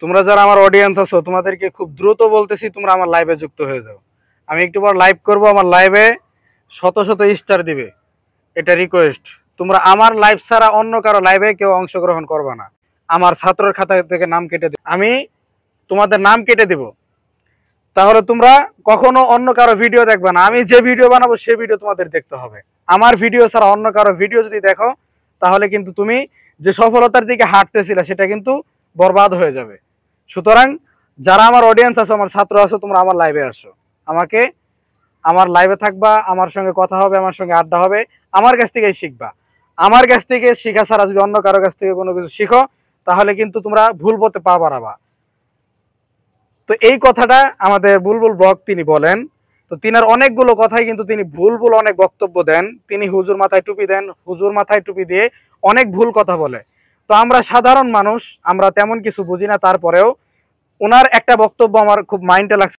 তোমরা যারা আমার অডিয়েন্স আছো তোমাদেরকে খুব দ্রুত বলতেছি তোমরা আমার লাইভে যুক্ত হয়ে যাও। আমি একটু পর লাইভ করব, আমার লাইভে শত শত স্টার দিবে, এটা রিকোয়েস্ট। তোমরা আমার লাইভ ছাড়া অন্য কারো লাইভে কেউ অংশগ্রহণ করবে না। আমার ছাত্রের খাতা থেকে নাম কেটে দেব, আমি তোমাদের নাম কেটে দেব। তাহলে তোমরা কখনো অন্য কারো ভিডিও দেখবে না। আমি যে ভিডিও বানাবো সেই ভিডিও তোমাদের দেখতে হবে। আমার ভিডিও ছাড়া অন্য কারো ভিডিও যদি দেখো তাহলে কিন্তু তুমি যে সফলতার দিকে হাঁটতেছিলে সেটা কিন্তু বরবাদ হয়ে যাবে। সুতরাং যারা আমার অডিয়েন্স আছো, আমার ছাত্র আছো, তোমরা আমার লাইভে আসো, আমাকে আমার লাইভে থাকবা, আমার সঙ্গে কথা হবে, আমার সঙ্গে আড্ডা হবে, আমার কাছ থেকেই শিখবা। আমার কাছ থেকে শিখা ছাড়া যদি অন্য কারো কাছ থেকে কোনো কিছু শিখো তাহলে কিন্তু তোমরা ভুল পথে পা বাড়াবা। তো এই কথাটা আমাদের বুলবুল ব্লগ তিনি বলেন। তো তিনার অনেকগুলো কথাই কিন্তু তিনি ভুল অনেক বক্তব্য দেন। তিনি হুজুর মাথায় টুপি দেন, হুজুর মাথায় টুপি দিয়ে অনেক ভুল কথা বলে। তো আমরা সাধারণ মানুষ, আমরা তেমন কিছু বুঝি না, তারপরেও ওনার একটা বক্তব্য আমার খুব মাইন্ডে লাগছে।